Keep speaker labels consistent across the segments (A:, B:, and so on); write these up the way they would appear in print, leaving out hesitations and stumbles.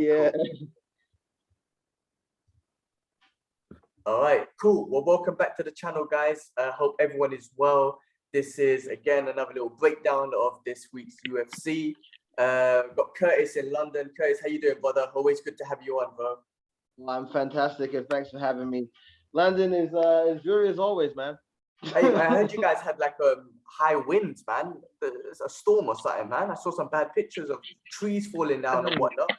A: Yeah.
B: Cool. All right, cool. Well, welcome back to the channel, guys. Hope everyone is well. This is, again, another little breakdown of this week's UFC. Got Curtis in London. Curtis, how you doing, brother? Always good to have you on, bro.
A: Well, I'm fantastic, and thanks for having me. London is jury as always, man.
B: Hey, I heard you guys had like high winds, man. There's a storm or something, man. I saw some bad pictures of trees falling down and whatnot.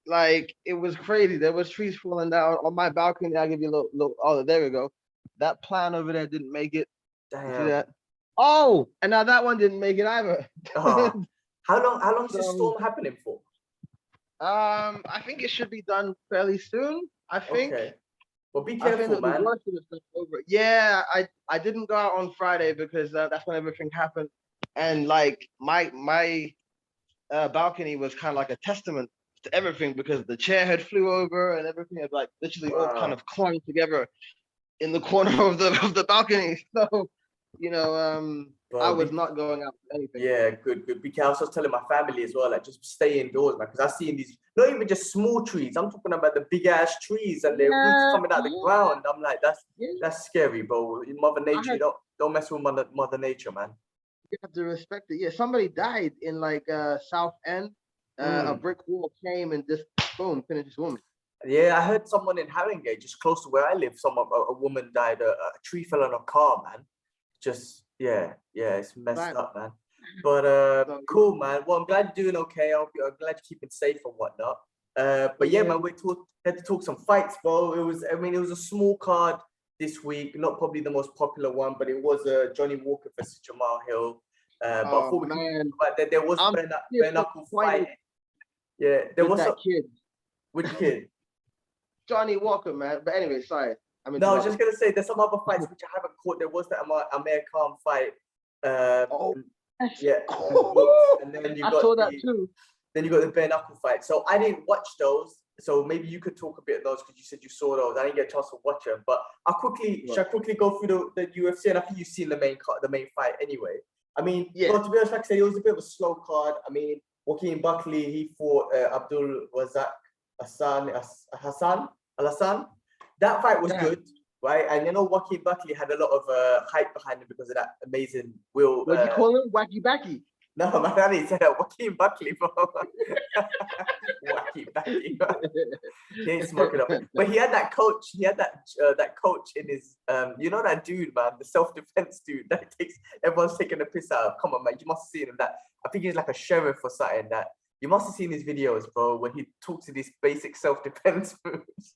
A: Like, it was crazy. There was trees falling down on my balcony. I'll give you a little. Oh, there we go. That plant over there didn't make it.
B: Damn.
A: You see that? Oh, and now that one didn't make it either.
B: Oh. How long is this storm happening for?
A: I think it should be done fairly soon. I think.
B: Okay. Well, be careful, man.
A: Yeah, I didn't go out on Friday because that's when everything happened, and like my balcony was kind of like a testament to everything because the chair had flew over and everything had like literally all kind of clung together in the corner of the balcony. So, you know,
B: Bro,
A: I was not going out for anything.
B: Yeah, good. Because I was just telling my family as well, like just stay indoors, man. Because I've seen these, not even just small trees. I'm talking about the big ass trees and their roots coming out the ground. I'm like, that's scary, bro. Mother Nature, don't mess with Mother Nature, man.
A: You have to respect it. Yeah, somebody died in like South End. A brick wall came and just boom, finished this woman.
B: Yeah, I heard someone in Haringey, just close to where I live, a woman died. A tree fell on a car, man. Just yeah, it's messed up, man. But cool, man. Well, I'm glad you're doing okay. I'm glad you're keeping safe and whatnot. But yeah, man, we had to talk some fights, bro. It was a small card this week, not probably the most popular one, but it was Johnny Walker versus Jamahal Hill. But before we can talk about that, there was bare knuckle fight. Yeah, there was
A: that kid.
B: Which kid?
A: Johnny Walker, man. But anyway, sorry.
B: I was just gonna say there's some other fights which I haven't caught. There was that Amir Khan fight. Yeah. And then you got
A: that too.
B: Then you got the bare knuckle fight. So I didn't watch those. So maybe you could talk a bit of those because you said you saw those. I didn't get a chance to watch them. But should I quickly go through the UFC? And I think you've seen the main fight anyway. I mean, well, to be honest, like I said, it was a bit of a slow card. I mean, Joaquin Buckley, he fought Abdul Razak Hassan. That fight was good, right? And you know, Joaquin Buckley had a lot of hype behind him because of that amazing will.
A: What do you call him? Wacky Backy?
B: No, man, I didn't say that. Joaquin Buckley, bro. Wacky Backy. He ain't smoking up. But he had that coach. He had that coach in his. You know that dude, man, the self-defense dude that everyone's taking a piss out of. Come on, man, you must have seen him. That I think he's like a sheriff or something. That you must have seen his videos, bro, when he talks to these basic self-defense moves.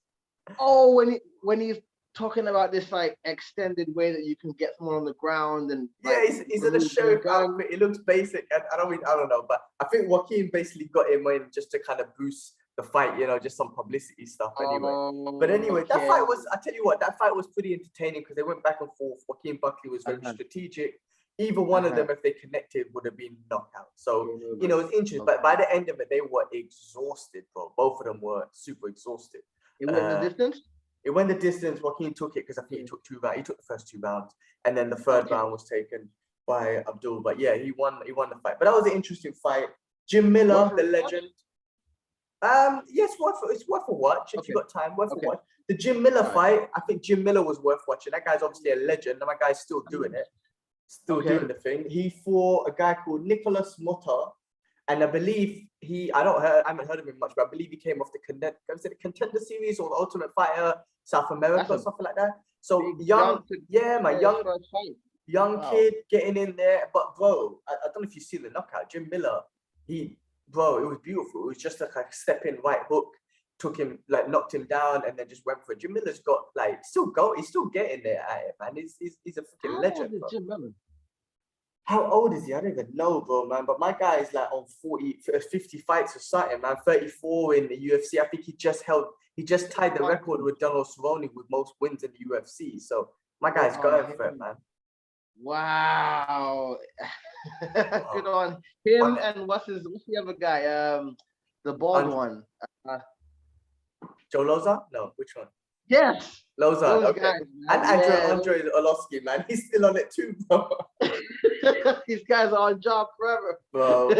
A: Oh, when he's talking about this like extended way that you can get someone on the ground and
B: he's in a sheriff outfit. It looks basic. I don't know, but I think Joaquin basically got him in just to kind of boost the fight, you know, just some publicity stuff anyway. But anyway, that fight was, I tell you what, that fight was pretty entertaining because they went back and forth. Joaquin Buckley was very strategic. Either one of them, if they connected, would have been knocked out. So, you know, it's interesting. But by the end of it, they were exhausted, bro. Both of them were super exhausted.
A: It went the distance?
B: It went the distance. Joaquin took it because I think he took 2 rounds. He took the first 2 rounds. And then the third round was taken by Abdul. But yeah, he won the fight. But that was an interesting fight. Jim Miller, the legend. Yes, it's worth a watch if you got time. Worth a watch. The Jim Miller fight, I think Jim Miller was worth watching. That guy's obviously a legend, and my guy's still doing it. Still doing the thing. He fought a guy called Nicholas Motta, and I believe I haven't heard of him much, but I believe he came off the Contender Series or the Ultimate Fighter South America or something like that. So young kid getting in there. But bro, I don't know if you see the knockout. Jim Miller, it was beautiful. It was just like a step in right hook, took him, like knocked him down, and then just went for it. Jim Miller's got he's still getting there at it, man. He's a freaking legend. Bro. Jim Miller? How old is he? I don't even know, bro, man. But my guy is like on 50 fights or something, man. 34 in the UFC. I think he just tied the record with Donald Cerrone with most wins in the UFC. So my guy's going for it, man.
A: Wow. Good on him. And what's the other guy? The bald one.
B: Joe Loza? No, which one?
A: Yes.
B: Loza, okay. Guys, and Andrei Arlovski, man. He's still on it too, bro.
A: These guys are on job forever.
B: Bro,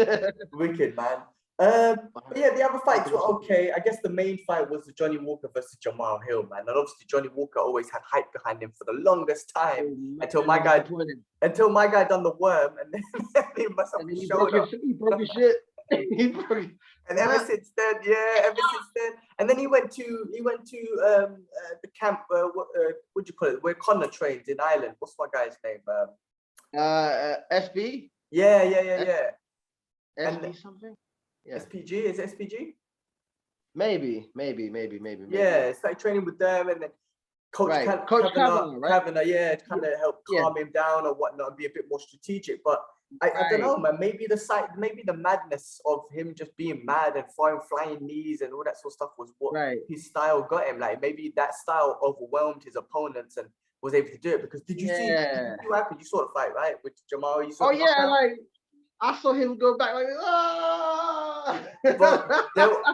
B: wicked, man. But yeah, the other fights were okay. I guess the main fight was the Johnny Walker versus Jamahal Hill, man. And obviously Johnny Walker always had hype behind him for the longest time until my guy done the worm, and then he must have
A: and then
B: showed up.
A: he broke his shit. He broke.
B: And ever since then, and then he went to the camp. What do you call it? Where Connor trains in Ireland. What's my guy's name?
A: SB.
B: Yeah.
A: SB something.
B: Yeah. SPG, is it SPG?
A: Maybe.
B: Yeah, started training with them, and then Coach
A: Kavanagh, right?
B: Kavanagh, yeah, to kind of help calm him down or whatnot, and be a bit more strategic. But I don't know, man. Maybe the madness of him just being mad and flying knees and all that sort of stuff was what his style got him. Like maybe that style overwhelmed his opponents and was able to do it. Because did you see what happened? You saw the fight, right, with Jamal? You saw
A: I saw him go back like,
B: But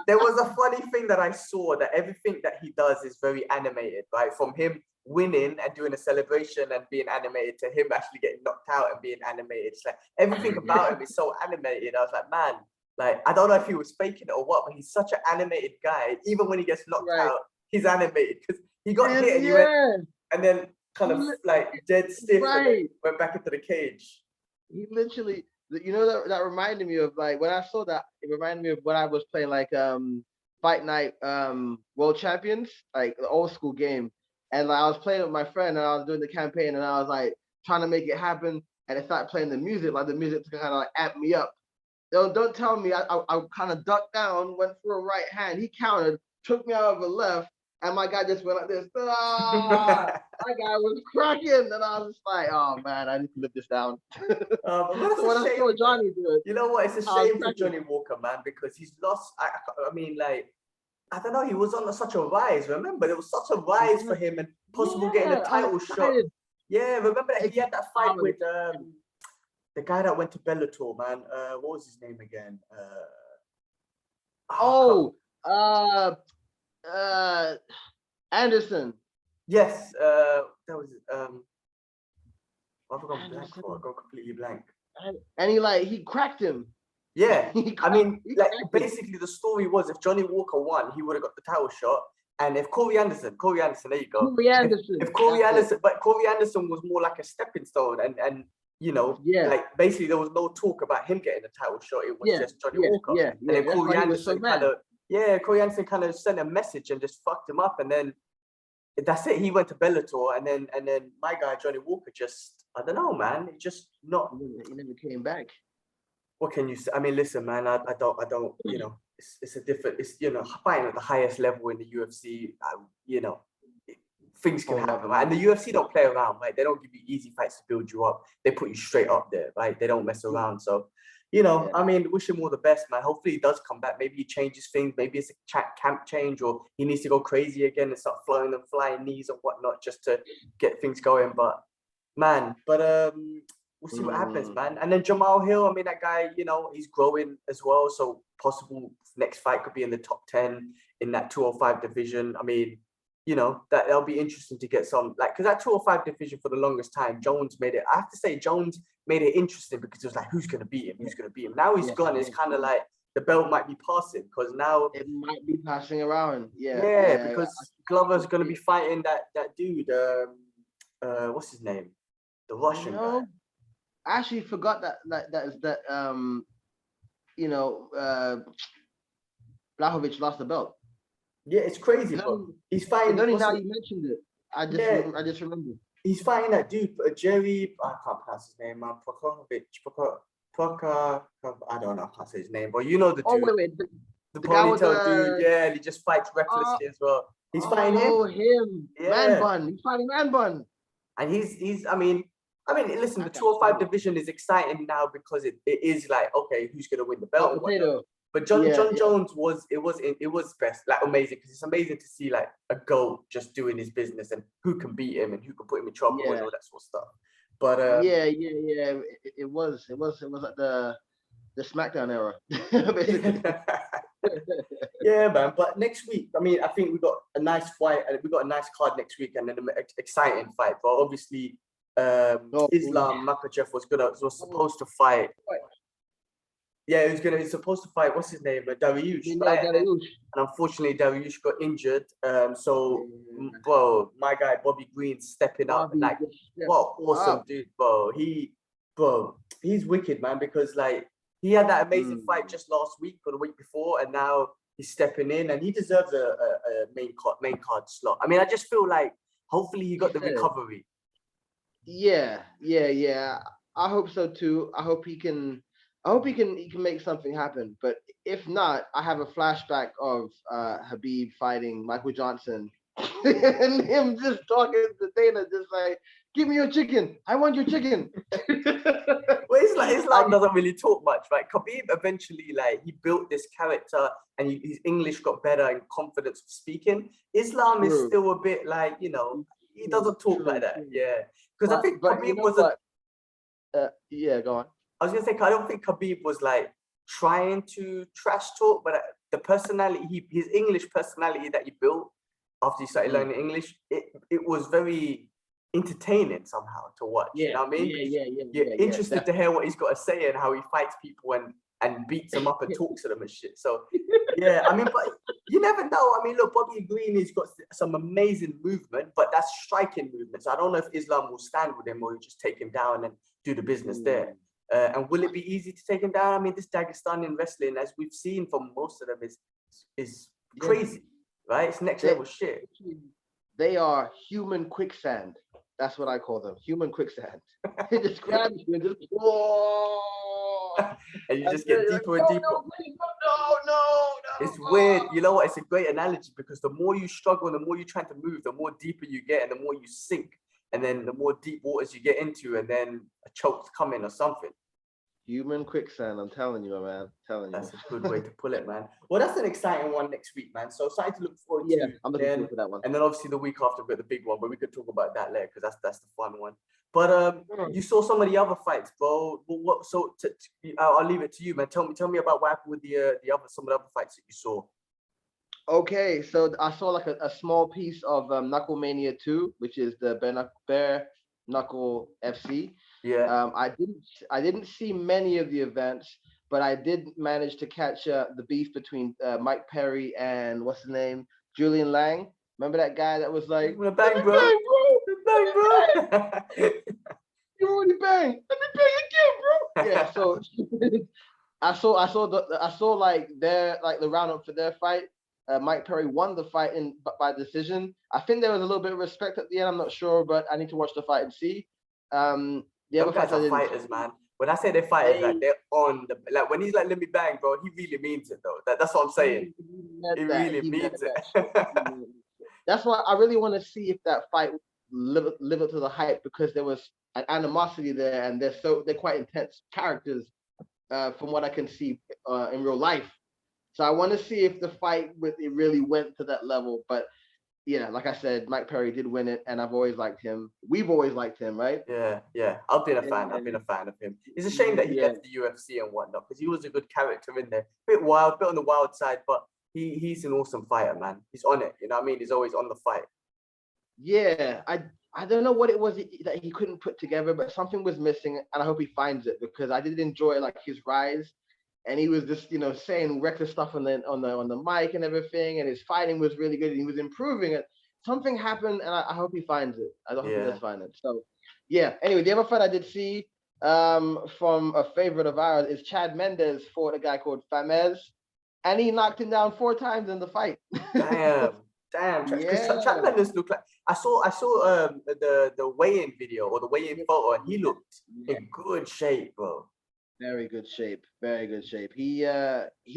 B: there was a funny thing that I saw, that everything that he does is very animated, right? From him winning and doing a celebration and being animated to him actually getting knocked out and being animated. It's like everything about him is so animated. I was like, man, like I don't know if he was faking it or what, but he's such an animated guy. Even when he gets knocked out, he's animated because he got hit and he went, and then kind of like dead stiff and went back into the cage.
A: He literally. You know, that reminded me of like when I saw that, it reminded me of when I was playing like Fight Night World Champions, like the old school game. And like, I was playing with my friend and I was doing the campaign and I was like trying to make it happen. And it started playing the music, like the music to kind of like amp me up. Don't tell me I kind of ducked down, went for a right hand. He countered, took me out of a left, and my guy just went like this. My guy was cracking, and I was just like, "Oh man, I need to live this down."
B: But
A: when I saw Johnny do it,
B: you know what? It's a shame for Johnny Walker, man, because he's lost. I mean, like, I don't know. He was on such a rise. Remember, there was such a rise for him and possible getting a title shot. Yeah, remember that he had that fight with the guy that went to Bellator, man. What was his name again?
A: Anderson.
B: Yes, that was I've gone blank for. I got completely blank.
A: And he cracked him.
B: Yeah, I mean, like basically the story was if Johnny Walker won, he would have got the title shot. And if Corey Anderson, there you go. If Corey Anderson, but Corey Anderson was more like a stepping stone, and you know, like basically there was no talk about him getting a title shot. It was just Johnny Walker. And then Corey Anderson Corey Anderson kind of sent a message and just fucked him up, and then that's it. He went to Bellator, and then my guy Johnny Walker just, I don't know, man. He just not.
A: He never came back.
B: What can you say? I mean, listen, man. I don't. You know, it's a different. It's, you know, fighting at the highest level in the UFC. You know, things can happen, right? And the UFC don't play around, right? They don't give you easy fights to build you up. They put you straight up there, right? They don't mess around. So, you know, I mean, wish him all the best, man. Hopefully he does come back. Maybe he changes things. Maybe it's a camp change, or he needs to go crazy again and start flying knees and whatnot just to get things going. But man, we'll see what happens, man. And then Jamahal Hill, I mean, that guy, you know, he's growing as well. So possible next fight could be in the top 10 in that 205 division. I mean, you know, that'll be interesting to get some, like, because that 205 division for the longest time, Jones made it, I have to say, Jones made it interesting because it was like, who's going to beat him? Who's going to beat him? Now he's gone. It's kind of like the belt might be passing because now
A: it might be passing around.
B: Because Glover's going to be fighting that dude. What's his name? The Russian guy.
A: I actually forgot that you know, Blachowicz lost the belt.
B: Yeah, it's crazy. He's fighting.
A: Only now you mentioned it. I just remember.
B: He's fighting that dude, Jerry. I can't pronounce his name. I don't know. I can't say his name, but you know the dude.
A: Oh wait,
B: the ponytail dude. Yeah, and he just fights recklessly as well. He's fighting him.
A: Oh, him. Yeah. Man Bun. He's fighting Man Bun.
B: And he's. I mean, listen. The 205 division is exciting now because it is like, okay, who's gonna win the belt? But John Jones was best, like amazing, because it's amazing to see like a GOAT just doing his business and who can beat him and who can put him in trouble and all that sort of stuff. But
A: it was like the SmackDown era.
B: Yeah, man. But next week, I mean, I think we got a nice fight and we got a nice card next week and then an exciting fight. But obviously, Islam Makhachev was supposed to fight. Yeah, he's supposed to fight, what's his name? Dariush,
A: Yeah,
B: right?
A: Dariush.
B: And unfortunately, Dariush got injured. So,
A: Yeah.
B: bro, my guy Bobby Green stepping up.
A: Bobby
B: Like,
A: just stepped
B: what awesome
A: up.
B: dude, bro. He's wicked, man, because like he had that amazing fight
A: Mm.
B: just last week or the week before, and now he's stepping in, and he deserves a main card slot. I mean, I just feel like hopefully he got the
A: Yeah.
B: recovery.
A: Yeah. I hope so too. I hope he can make something happen. But if not, I have a flashback of Habib fighting Michael Johnson and him just talking to Dana, just like, "Give me your chicken. I want your chicken."
B: Well, it's like Islam doesn't really talk much, right? Khabib eventually, like, he built this character, and his English got better and confidence of speaking. Islam is
A: True.
B: still a bit like, he doesn't talk like that.
A: True.
B: Yeah, because I think
A: But you
B: Khabib
A: know what? Yeah, go on.
B: I was gonna say, I don't think Khabib was like trying to trash talk, but the personality, his English personality that he built after he started learning English, it was very entertaining somehow to watch. You know what I mean? Because you're interested to hear what he's got to say and how he fights people and beats them up and talks to them and shit. So yeah, I mean, but you never know. I mean, look, Bobby Green, he's got some amazing movement, but that's striking movement. So I don't know if Islam will stand with him or he'll just take him down and do the business there. And will it be easy to take him down? I mean, this Dagestani wrestling, as we've seen from most of them, is crazy, right? It's next level shit.
A: They are human quicksand. That's what I call them. Human quicksand. They just grab you and just
B: and you just get deeper and deeper.
A: No.
B: It's weird. You know what? It's a great analogy because the more you struggle and the more you're trying to move, the more deeper you get and the more you sink. And then the more deep waters you get into, and then a choke's coming or something.
A: Human quicksand, I'm telling you, man.
B: That's a good way to pull it, man. Well, that's an exciting one next week, man. So excited to look forward to.
A: Yeah, I'm looking forward to that one.
B: And then obviously the week after, we've got the big one, but we could talk about that later because that's the fun one. But you saw some of the other fights, bro. What? So I'll leave it to you, man. Tell me about what happened with some of the other fights that you saw.
A: Okay, so I saw like a small piece of Knuckle Mania 2, which is the Bare Knuckle FC.
B: Yeah.
A: I didn't see many of the events, but I did manage to catch the beef between Mike Perry and what's his name, Julian Lang. Remember that guy that was like,
B: "Bang, bro, bang, bro."
A: You already banged. Let me bang again, bro. Yeah. So I saw like the roundup for their fight. Mike Perry won the fight by decision. I think there was a little bit of respect at the end. I'm not sure, but I need to watch the fight and see. The other
B: guys are fighters, man. When I say they're fighters, like they're on the when he's like, "Let me bang, bro," he really means it though. That's what I'm saying. He really means it.
A: That's why I really want to see if that fight live up to the hype, because there was an animosity there, and they're quite intense characters from what I can see in real life. So I want to see if the fight it really went to that level. But yeah, like I said, Mike Perry did win it, and I've always liked him. We've always liked him, right?
B: Yeah. I've been a fan. I've been a fan of him. It's a shame that he left the UFC and whatnot, because he was a good character in there. Bit wild, bit on the wild side, but he's an awesome fighter, man. He's on it. You know what I mean? He's always on the fight.
A: Yeah, I don't know what it was that he couldn't put together, but something was missing, and I hope he finds it, because I did enjoy like his rise. And he was just, saying reckless stuff on the mic and everything, and his fighting was really good, and he was improving it. Something happened, and I hope he finds it. I hope he does find it. So, yeah. Anyway, the other fight I did see from a favorite of ours is Chad Mendes fought a guy called Famez, and he knocked him down 4 times in the fight.
B: Damn. Because Chad Mendes looked like I saw the weigh-in video or the weigh-in photo, and he looked in good shape, bro.
A: Very good shape. Very good shape. He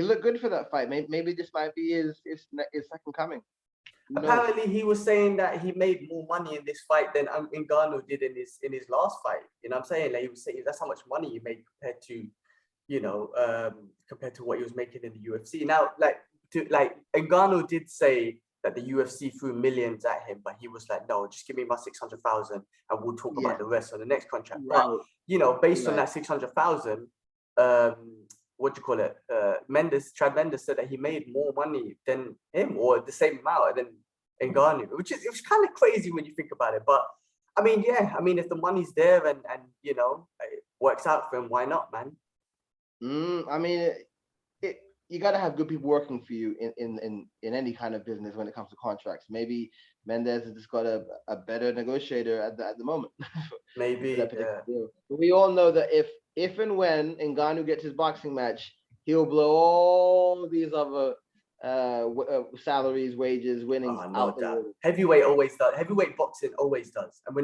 A: looked good for that fight. Maybe this might be his second coming.
B: Apparently, he was saying that he made more money in this fight than Ngannou did in his last fight. You know what I'm saying? Like, he was saying that's how much money he made compared to what he was making in the UFC. Now, Ngannou did say that the UFC threw millions at him, but he was like, "No, just give me my 600,000, and we'll talk about the rest on the next contract." Right. But based on that 600,000, what do you call it? Chad Mendes said that he made more money than him, or the same amount than Ngannou, which is kind of crazy when you think about it. But I mean, yeah, if the money's there and it works out for him, why not, man?
A: I mean, you got to have good people working for you in any kind of business when it comes to contracts. Maybe Mendez has just got a better negotiator at the moment for that
B: Maybe,
A: particular deal. But we all know that if and when Ngannou gets his boxing match, he'll blow all these other salaries, wages, winnings
B: no
A: out the
B: doubt.
A: water.
B: Heavyweight always does. Heavyweight boxing always does, and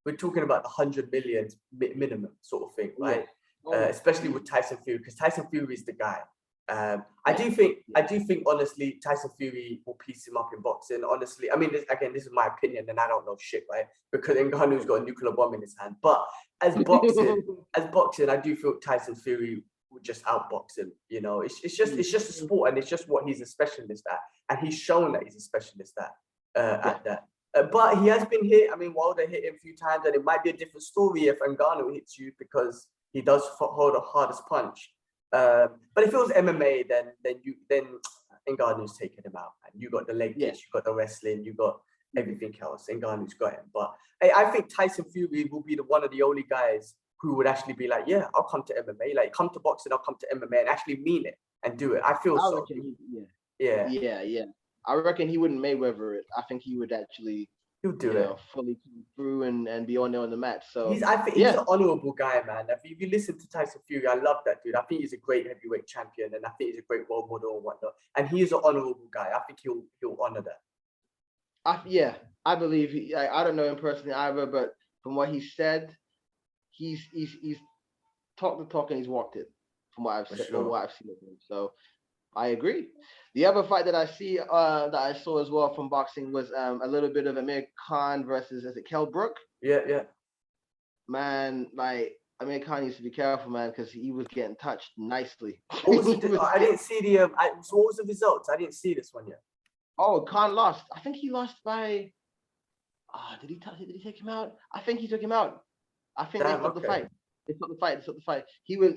B: we're talking about the 100 million minimum sort of thing,
A: Yeah.
B: right?
A: Oh,
B: Especially with Tyson Fury, because Tyson Fury is the guy. I
A: yeah.
B: do think honestly, Tyson Fury will piece him up in boxing. Honestly, I mean, this is my opinion, and I don't know shit, right? Because Ngannou's got a nuclear bomb in his hand. But as boxing, I do feel Tyson Fury would just outbox him. You know, it's just a sport, and it's just what he's a specialist at, and he's shown that he's a specialist at that. But he has been hit. I mean, Wilder hit him a few times, and it might be a different story if Ngannou hits you because he does hold the hardest punch. But if it was MMA, then Ngannou's taking him out, and you got the leg kicks, you got the wrestling, you got everything else. Ngannou's got him. But I think Tyson Fury will be one of the only guys who would actually be like, yeah, I'll come to MMA. Like, come to boxing, I'll come to MMA, and actually mean it and do it. I feel
A: I
B: so.
A: reckon
B: Yeah.
A: I reckon he wouldn't Mayweather it. I think he would actually,
B: He'll do it.
A: fully come through and be on there on the match. So
B: I think he's an honorable guy, man. If you listen to Tyson Fury, I love that dude. I think he's a great heavyweight champion, and I think he's a great role model and whatnot. And he is an honorable guy. I think he'll honor that.
A: I believe I don't know him personally either, but from what he said, he's talked the talk and he's walked it. From what I've said,
B: sure.
A: what I've seen of him. So I agree. The other fight that I saw as well from boxing was a little bit of Amir Khan versus, is it Kell Brook?
B: Yeah.
A: Man, like Amir Khan needs to be careful, man, because he was getting touched nicely.
B: What was I didn't see the so what was the results? I didn't see this one yet.
A: Oh, Khan lost. I think he lost by. Did he take him out? I think he took him out. I think they stopped the fight. They stopped the fight. He was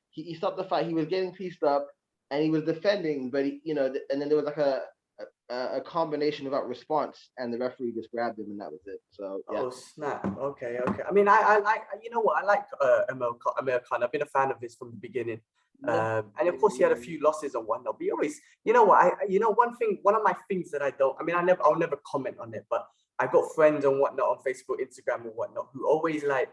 A: he stopped the fight. He was getting pieced up and he was defending, but and then there was like a combination without response, and the referee just grabbed him, and that was it. So yeah.
B: Oh snap! Okay. I mean, I like, you know what, I like Amir Khan. I've been a fan of his from the beginning. And of course he had a few losses and whatnot. But he always, one of my things that I'll never comment on it, but I got friends and whatnot on Facebook, Instagram and whatnot who always like,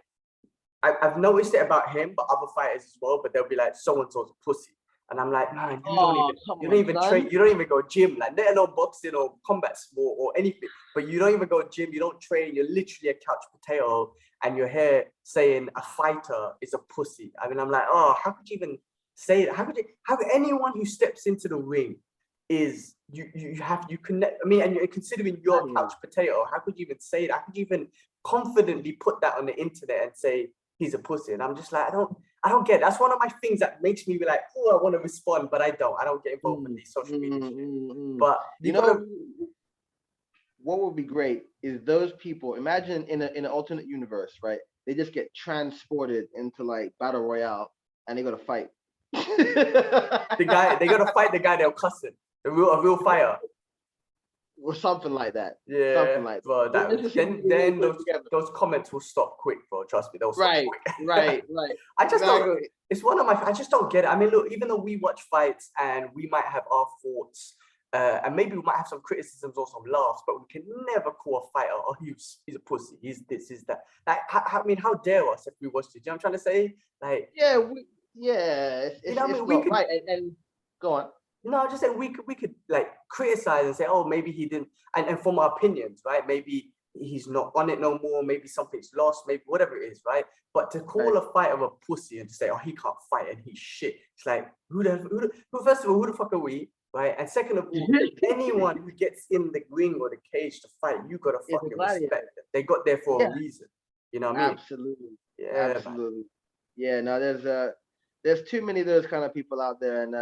B: I've noticed it about him, but other fighters as well. But they'll be like, so and so's a pussy. And I'm like, man, you don't even train, you don't even go gym, like let alone boxing or combat sport or anything. But you don't even go gym, you don't train, you're literally a couch potato, and you're here saying a fighter is a pussy. I mean, I'm like, oh, how could you even say that? How could anyone who steps into the ring is you connect? I mean, and you're considering you're a couch potato, how could you even say that? How could you even confidently put that on the internet and say he's a pussy? And I'm just like, I don't get it. That's one of my things that makes me be like, oh, I want to respond, but I don't get involved with these social media shit. But
A: what would be great is those people, imagine in an alternate universe, right? They just get transported into like battle royale and they go to fight.
B: They gotta fight the guy they'll cuss it. A real fighter.
A: Or something like that.
B: Yeah,
A: something like
B: bro. Then those comments will stop quick, bro. Trust me, they'll stop quick.
A: Right.
B: I just don't. It's one of my. I just don't get it. I mean, look, even though we watch fights and we might have our thoughts, and maybe we might have some criticisms or some laughs, but we can never call a fighter, oh, he's a pussy. He's this, he's that. Like, I mean, how dare us if we watched it? You know what I'm trying to say? Like,
A: it's not right. And go on.
B: No, just saying we could like criticize and say, oh, maybe he didn't, and from our opinions, right? Maybe he's not on it no more. Maybe something's lost. Maybe whatever it is, right? But to call a fighter a pussy and to say, oh, he can't fight and he's shit. It's like, first of all, who the fuck are we, right? And second of all, anyone who gets in the ring or the cage to fight, you gotta fucking respect them. They got there for a reason. You know what I mean?
A: Absolutely.
B: Yeah,
A: absolutely. Man. Yeah. No, there's too many of those kind of people out there, and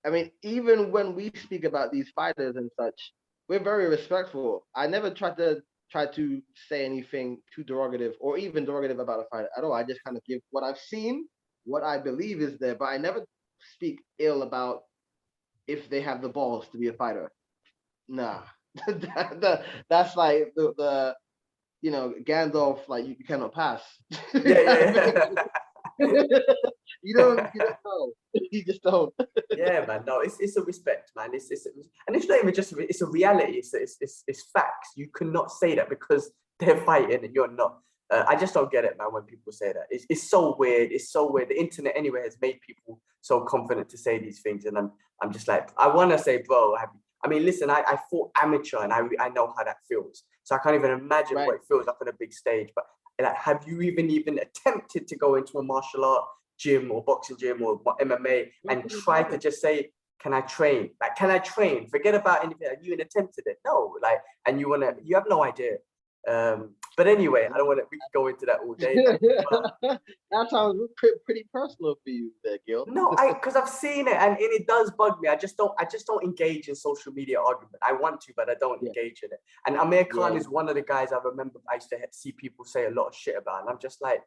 A: I mean, even when we speak about these fighters and such, we're very respectful. I never try to say anything too derogative or even derogative about a fighter at all. I just kind of give what I've seen, what I believe is there, but I never speak ill about if they have the balls to be a fighter. Nah, that's like the Gandalf, like you cannot pass.
B: Yeah.
A: You don't know. You just don't.
B: Yeah, man. No, it's a respect, man. And it's not even just it's a reality. It's facts. You cannot say that because they're fighting and you're not. I just don't get it, man. When people say that, it's so weird. It's so weird. The internet anyway has made people so confident to say these things, and I'm just like, I want to say, bro. I mean, listen, I fought amateur, and I know how that feels. So I can't even imagine what it feels like on a big stage. But like, have you even attempted to go into a martial art gym or boxing gym or MMA and try to just say, can I train? Like, can I train? Forget about anything. Like, you even attempted it. No, like, and you have no idea. But anyway, I don't want to. We could go into that all day.
A: That sounds pretty personal for you, there, Gil.
B: No, because I've seen it and it does bug me. I just don't engage in social media argument. I want to, but I don't engage in it. And Amir Khan is one of the guys I remember I used to see people say a lot of shit about, and I'm just like,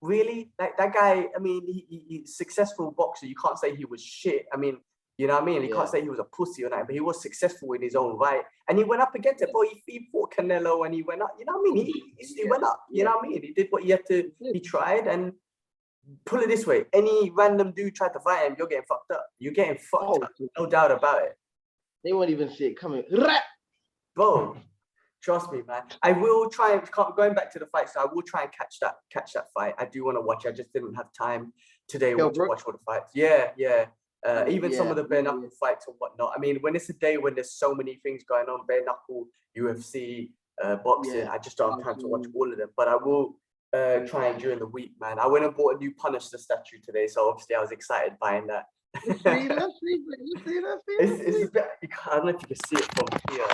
B: really? Like that guy, I mean, he's successful boxer. You can't say he was shit. I mean, you know what I mean? You can't say he was a pussy or nothing, but he was successful in his own right. And he went up against it, bro. He fought Canelo and he went up, you know what I mean? He went up, you know what I mean? He did what he had to, he tried. And put it this way, any random dude tried to fight him, you're getting fucked up. You're getting fucked up, no doubt about it.
A: They won't even see it coming.
B: Bro, trust me, man. I will try and, going back to the fight, so I will try and catch that fight. I do want to watch it. I just didn't have time today to watch all the fights. Yeah. Even some of the bare knuckle fights and whatnot. I mean, when it's a day when there's so many things going on, bare knuckle, UFC, boxing, I just don't have time to watch all of them. But I will try and during the week, man. I went and bought a new Punisher statue today, so obviously I was excited buying that.
A: Let's see.
B: It's a bit, I don't know if you can see it from here.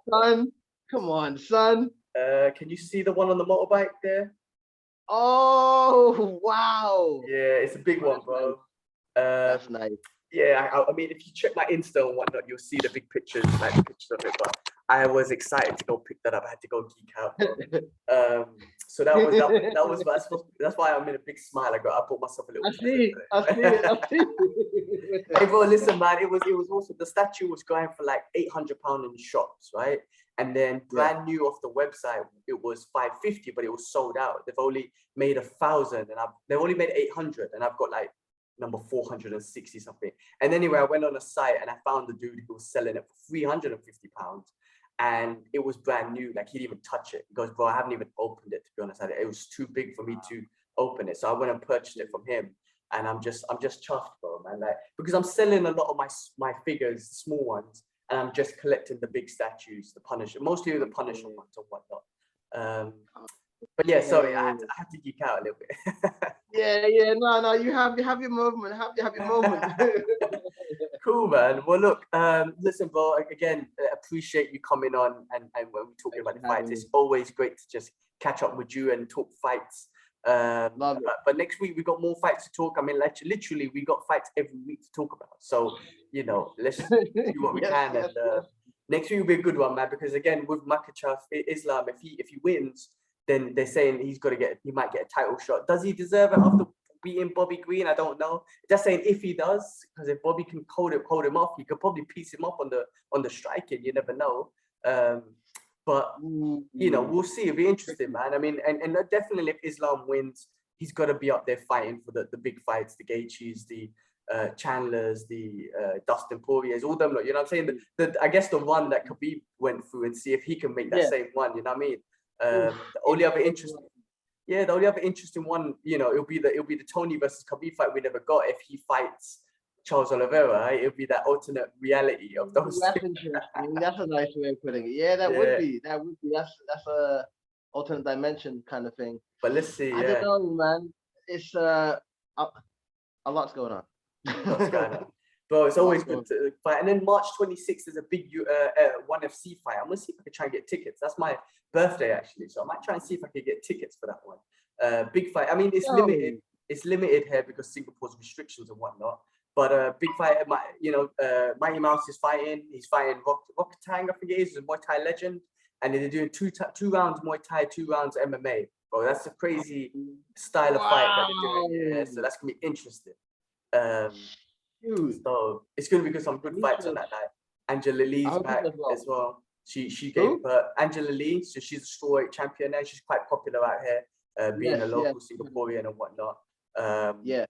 A: Son, come on, son.
B: Can you see the one on the motorbike there?
A: Oh, wow.
B: Yeah, it's a big one, bro.
A: That's nice.
B: Yeah, I mean, if you check my Insta and whatnot, you'll see the big pictures, like the pictures of it. But I was excited to go pick that up. I had to go geek out, bro. So that's why I'm in a big smile. I bought myself a little.
A: I see.
B: Hey, bro, listen, man. It was also, the statue was going for like £800 in shops, right? And then brand new off the website, it was $550, but it was sold out. They've only made 1,000, and they've only made 800, and I've got like number 460 something. And anyway, I went on a site and I found the dude who was selling it for £350, and it was brand new. Like, he didn't even touch it. He goes, bro, I haven't even opened it, to be honest. It was too big for me to open it. So I went and purchased it from him, and I'm just chuffed, bro, man. Like, because I'm selling a lot of my figures, small ones, and I'm just collecting the big statues, the Punisher, mostly the Punisher ones and whatnot. But yeah, sorry, I had to geek out a little bit.
A: No, you have your moment. Have your moment.
B: Cool, man. Well, look, listen, bro. Again, appreciate you coming on and when we're talking about the fights, it's always great to just catch up with you and talk fights. But next week we got more fights to talk. I mean, literally, we got fights every week to talk about. So, you know, let's do what we can. And next week will be a good one, man. Because again, with Makhachev, Islam, if he wins, then they're saying he might get a title shot. Does he deserve it after beating Bobby Green? I don't know. Just saying if he does, because if Bobby can hold him off, he could probably piece him up on the striking. You never know. But you know, we'll see. It'll be interesting, man. I mean, and definitely if Islam wins, he's got to be up there fighting for the big fights, the Gaethjes, the Chandlers, the Dustin Poiriers, all them. You know what I'm saying? I guess the one that Khabib went through, and see if he can make that same one. You know what I mean? The only other interesting one, you know, it'll be the Tony versus Khabib fight we never got. If he fights Charles Oliveira, right? It'll be that alternate reality of those.
A: That's interesting. That's a nice way of putting it. Yeah, that would be. That's a alternate dimension kind of thing.
B: But let's see.
A: I don't know, man. It's a lot's going on.
B: What's going on? Bro, it's always good to fight. And then March 26th is a big ONE FC fight. I'm gonna see if I can try and get tickets. That's my birthday actually, so I might try and see if I can get tickets for that one. Big fight. I mean, it's limited. It's limited here because Singapore's restrictions and whatnot. But big fight. Mighty Mouse is fighting. He's fighting Rokatang, I think it is, a Muay Thai legend, and they're doing two rounds Muay Thai, 2 rounds MMA. Bro, that's a crazy style of fight that they're doing. Yeah, so that's gonna be interesting. So it's going to be some good fights on that night. Angela Lee's back as well. She gave Angela Lee, so she's a strawweight champion now. She's quite popular out here. being a
A: Yes,
B: local
A: yes.
B: Singaporean and whatnot.
A: Yeah.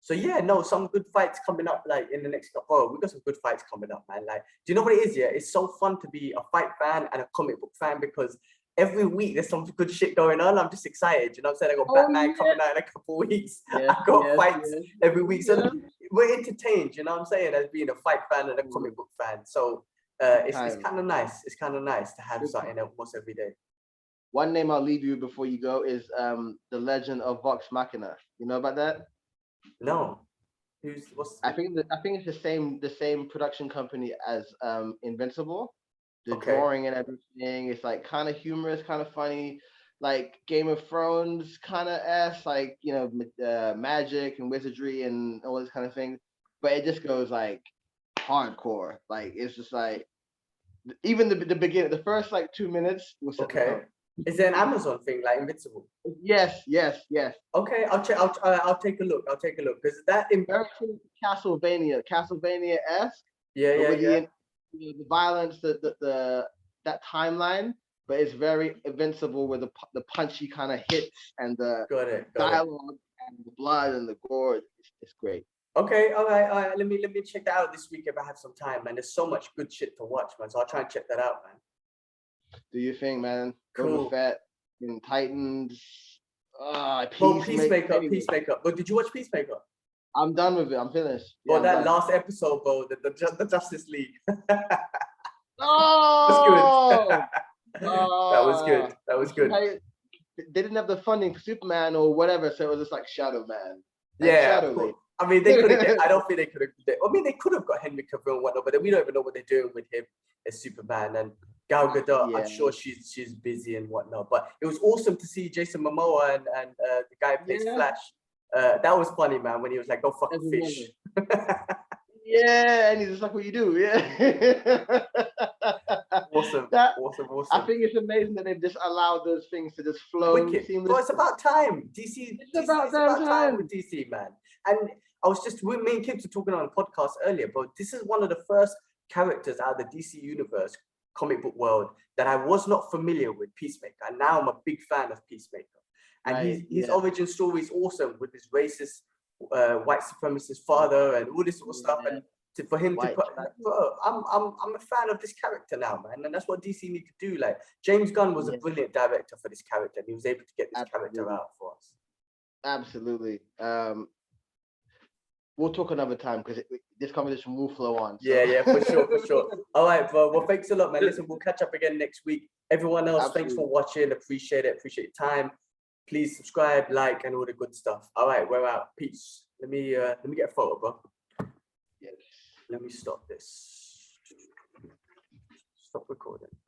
B: So yeah, no, some good fights coming up like in the next couple. Oh, we got some good fights coming up, man. Like, do you know what it is? Yeah, it's so fun to be a fight fan and a comic book fan because every week there's some good shit going on. I'm just excited. You know what I'm saying? I got
A: Oh,
B: Batman
A: yeah.
B: coming out in a couple of weeks.
A: Yes,
B: I got
A: yes,
B: fights
A: yes.
B: every week. So
A: Yeah.
B: we're entertained, you know what I'm saying, as being a fight fan and a comic book fan. So it's
A: Time.
B: kind of nice. It's kind of nice to have
A: Big
B: something almost every day.
A: One name I'll leave you before you go is the Legend of Vox Machina. You know about that?
B: No.
A: I think it's the same production company as Invincible. The
B: Okay.
A: drawing and everything. It's like kind of humorous, kind of funny, like Game of Thrones kind of like magic and wizardry and all this kind of thing. But it just goes like hardcore. Like it's just like even the beginning, the first like 2 minutes will set the
B: Okay.
A: tone.
B: Is there an Amazon thing like Invincible?
A: Yes, yes, yes.
B: Okay, I'll check. I'll take a look. I'll take a look because that.
A: Very similar to Castlevania-esque,
B: Yeah,
A: but
B: yeah,
A: with
B: yeah.
A: the violence, the that timeline, but it's very invincible with the punchy kind of hits and the
B: Got it.
A: dialogue and the blood and the gore. It's great.
B: Okay, all right. Let me check that out this week if I have some time, man. There's so much good shit to watch, man. So I'll try and check that out, man.
A: Do you think, man?
B: Cool.
A: Boba Fett and Titans.
B: Bro,
A: Peacemaker.
B: Peacemaker. But did you watch Peacemaker?
A: I'm done with it. I'm finished.
B: Bro,
A: I'm
B: that
A: done.
B: last episode, bro, the Justice League.
A: Oh,
B: That was good. That was good.
A: They didn't have the funding for Superman or whatever, so it was just like Shadow Man.
B: Yeah,
A: Shadow
B: of course.
A: Lady.
B: I mean, they could have. I don't think they could have. I mean, they could have got Henry Cavill and whatnot, but then we don't even know what they're doing with him as Superman. And Gal Gadot,
A: Yeah.
B: I'm sure she's busy and whatnot. But it was awesome to see Jason Momoa and the guy who plays
A: Yeah.
B: Flash. That was funny, man. When he was like, "Go fuck a fish."
A: Yeah, and he's just like, "What you do?" Yeah.
B: Awesome.
A: That,
B: Awesome.
A: I think it's amazing that they've just allowed those things to just flow
B: Wicked.
A: seamlessly.
B: Bro, it's about time. DC.
A: It's about
B: time with DC, man. And I was just, me and Kips were talking on a podcast earlier, bro. This is one of the first characters out of the DC universe, comic book world, that I was not familiar with, Peacemaker. And now I'm a big fan of Peacemaker. And
A: Right,
B: his
A: yeah.
B: origin story is awesome with his racist, white supremacist father and all this sort of stuff. And for him to put, bro, I'm a fan of this character now, man. And that's what DC need to do. Like, James Gunn was a brilliant director for this character, and he was able to get this character out for us.
A: Absolutely. We'll talk another time because this conversation will flow on. So.
B: Yeah, for sure. All right, bro. Well, thanks a lot, man. Listen, we'll catch up again next week. Everyone else, thanks for watching. Appreciate it. Appreciate your time. Please subscribe, like, and all the good stuff. All right, we're out. Peace. Let me get a photo, bro.
A: Yes.
B: Let me stop this. Stop recording.